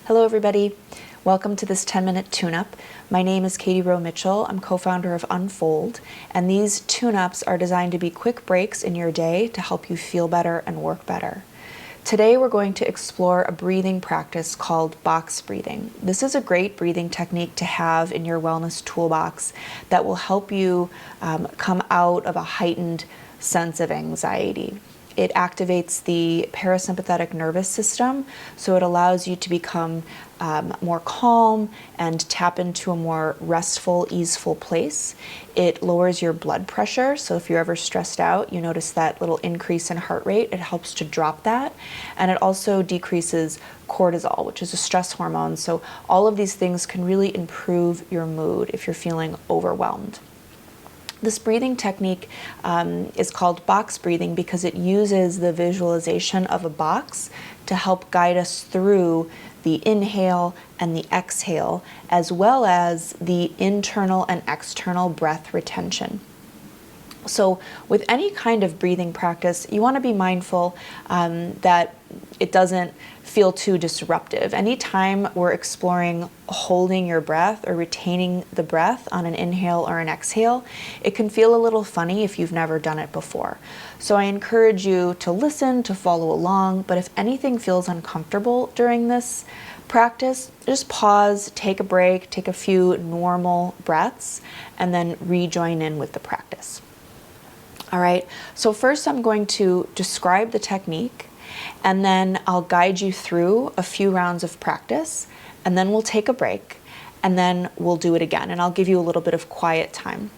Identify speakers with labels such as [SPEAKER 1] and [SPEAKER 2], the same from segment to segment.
[SPEAKER 1] Hello everybody, welcome to this 10-minute tune-up. My name is Katie Rowe Mitchell. I'm co-founder of Unfold, and these tune-ups are designed to be quick breaks in your day to help you feel better and work better. Today we're going to explore a breathing practice called box breathing. This is a great breathing technique to have in your wellness toolbox that will help you come out of a heightened sense of anxiety. It activates the parasympathetic nervous system, so it allows you to become more calm and tap into a more restful, easeful place. It lowers your blood pressure, so if you're ever stressed out, you notice that little increase in heart rate, it helps to drop that. And it also decreases cortisol, which is a stress hormone, so all of these things can really improve your mood if you're feeling overwhelmed. This breathing technique is called box breathing because it uses the visualization of a box to help guide us through the inhale and the exhale, as well as the internal and external breath retention. So with any kind of breathing practice, you want to be mindful that it doesn't feel too disruptive. Anytime we're exploring holding your breath or retaining the breath on an inhale or an exhale, it can feel a little funny if you've never done it before. So I encourage you to listen, to follow along, but if anything feels uncomfortable during this practice, just pause, take a break, take a few normal breaths, and then rejoin in with the practice. All right, so first I'm going to describe the technique, and then I'll guide you through a few rounds of practice, and then we'll take a break, and then we'll do it again, and I'll give you a little bit of quiet time.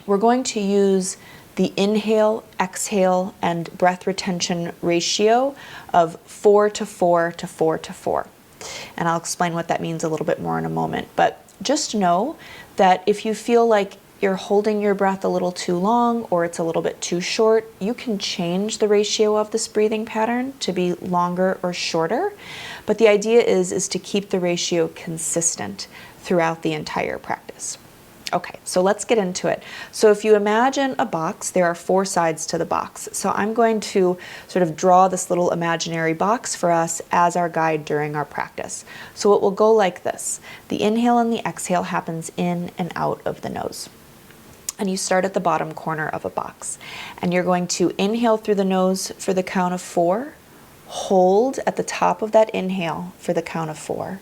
[SPEAKER 1] We're going to use the inhale, exhale, and breath retention ratio of 4 to 4 to 4 to 4. And I'll explain what that means a little bit more in a moment, but just know that if you feel like you're holding your breath a little too long or it's a little bit too short, you can change the ratio of this breathing pattern to be longer or shorter. But the idea is to keep the ratio consistent throughout the entire practice. Okay, so let's get into it. So if you imagine a box, there are 4 sides to the box. So I'm going to sort of draw this little imaginary box for us as our guide during our practice. So it will go like this. The inhale and the exhale happens in and out of the nose. And you start at the bottom corner of a box. And you're going to inhale through the nose for the count of 4, hold at the top of that inhale for the count of 4,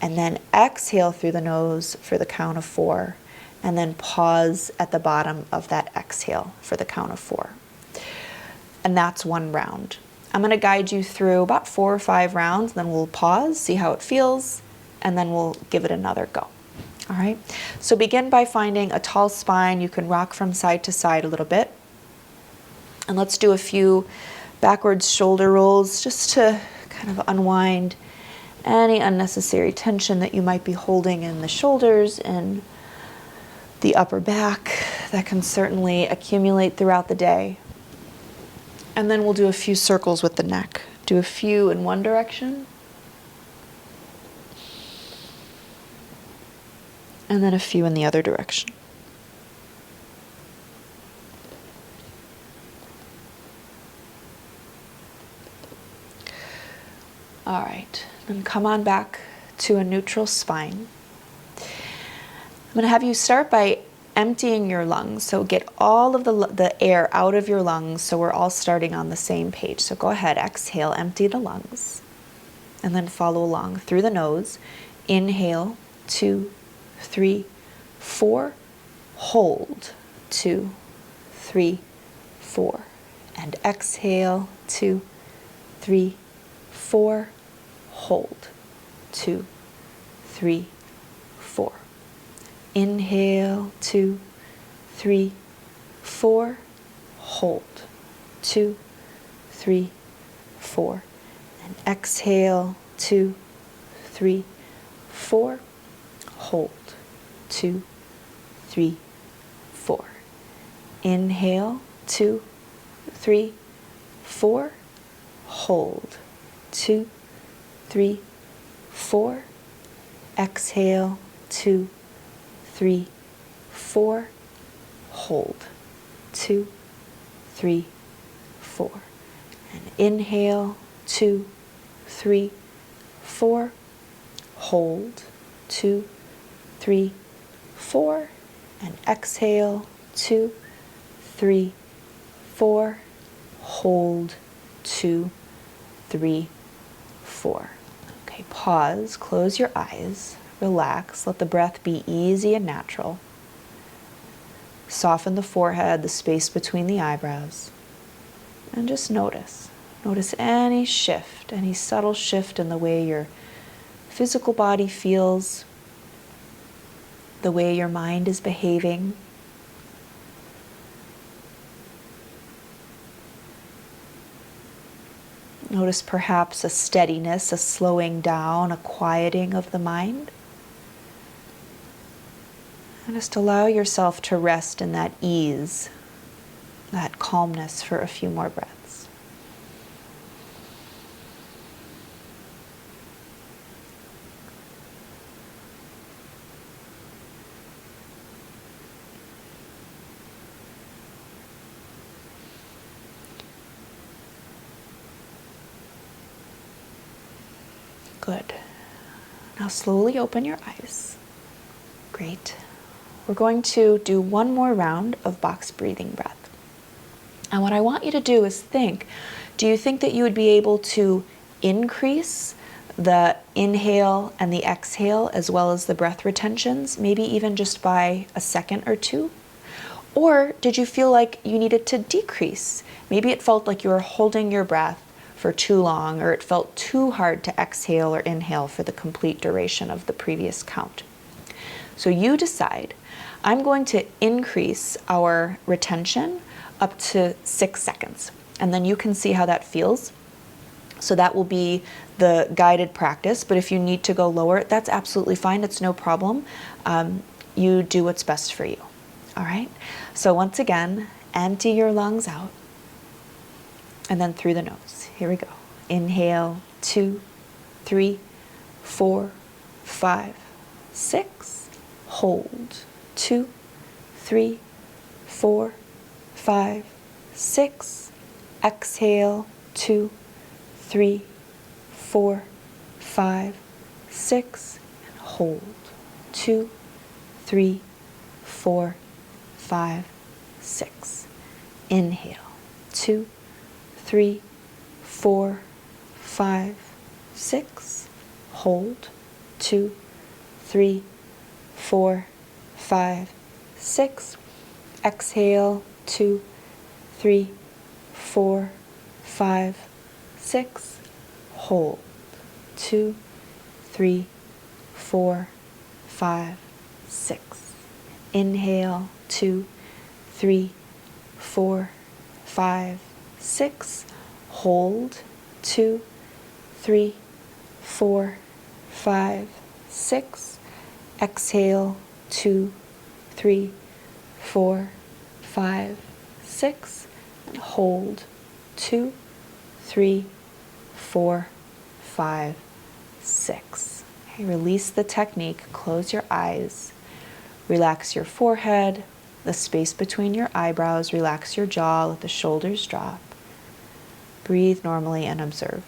[SPEAKER 1] and then exhale through the nose for the count of 4, and then pause at the bottom of that exhale for the count of 4. And that's one round. I'm going to guide you through about 4 or 5 rounds, then we'll pause, see how it feels, and then we'll give it another go. All right, so begin by finding a tall spine. You can rock from side to side a little bit. And let's do a few backwards shoulder rolls just to kind of unwind any unnecessary tension that you might be holding in the shoulders and the upper back that can certainly accumulate throughout the day. And then we'll do a few circles with the neck. Do a few in one direction, and then a few in the other direction. All right, then come on back to a neutral spine. I'm going to have you start by emptying your lungs. So get all of the air out of your lungs so we're all starting on the same page. So go ahead, exhale, empty the lungs, and then follow along through the nose. Inhale, 2, 3, 4, hold, 2, 3, 4, and exhale, 2, 3, 4, hold, 2, 3, 4. Inhale, 2, 3, 4, hold, 2, 3, 4, and exhale, 2, 3, 4, hold, 2, 3, 4. Inhale, 2, 3, 4, hold, 2, 3, 4. Exhale, 2, 3, 4. Hold, 2, 3, 4. And inhale, 2, 3, 4. hold, 2, 3, 4, and exhale, 2, 3, 4, hold, 2, 3, 4. Okay, pause, close your eyes, relax, let the breath be easy and natural. Soften the forehead, the space between the eyebrows, and just notice. Notice any shift, any subtle shift in the way your physical body feels, the way your mind is behaving. Notice perhaps a steadiness, a slowing down, a quieting of the mind. And just allow yourself to rest in that ease, that calmness for a few more breaths. Good. Now slowly open your eyes. Great. We're going to do one more round of box breathing breath. And what I want you to do is think, do you think that you would be able to increase the inhale and the exhale as well as the breath retentions, maybe even just by a second or two? Or did you feel like you needed to decrease? Maybe it felt like you were holding your breath for too long, or it felt too hard to exhale or inhale for the complete duration of the previous count. So you decide. I'm going to increase our retention up to 6 seconds, and then you can see how that feels. So that will be the guided practice, but if you need to go lower, that's absolutely fine. It's no problem. You do what's best for you. All right? So once again, empty your lungs out, and then through the nose. Here we go. Inhale, 2, 3, 4, 5, 6. Hold, 2, 3, 4, 5, 6. Exhale, 2, 3, 4, 5, 6. And hold, 2, 3, 4, 5, 6. Inhale, 2, 3, 4, 5, 6. Hold, 2, 3, 4, 5, 6. Exhale, 2, 3, 4, 5, 6. Hold, 2, 3, 4, 5, 6. Inhale, 2, 3, 4, 5, 6. Hold, 2, 3, 4, 5, 6. Exhale, 2, 3, 4, 5, 6. And hold, 2, 3, 4, 5, 6. Okay, release the technique. Close your eyes. Relax your forehead, the space between your eyebrows. Relax your jaw. Let the shoulders drop. Breathe normally and observe.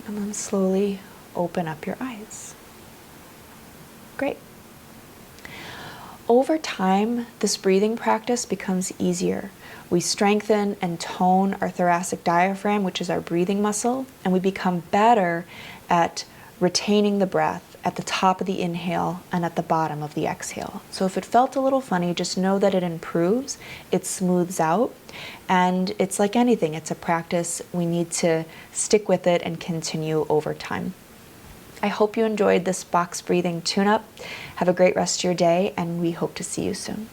[SPEAKER 1] And then slowly open up your eyes. Great. Over time, this breathing practice becomes easier. We strengthen and tone our thoracic diaphragm, which is our breathing muscle, and we become better at retaining the breath at the top of the inhale and at the bottom of the exhale. So if it felt a little funny, just know that it improves, it smooths out, and it's like anything, it's a practice. We need to stick with it and continue over time. I hope you enjoyed this box breathing tune-up. Have a great rest of your day, and we hope to see you soon.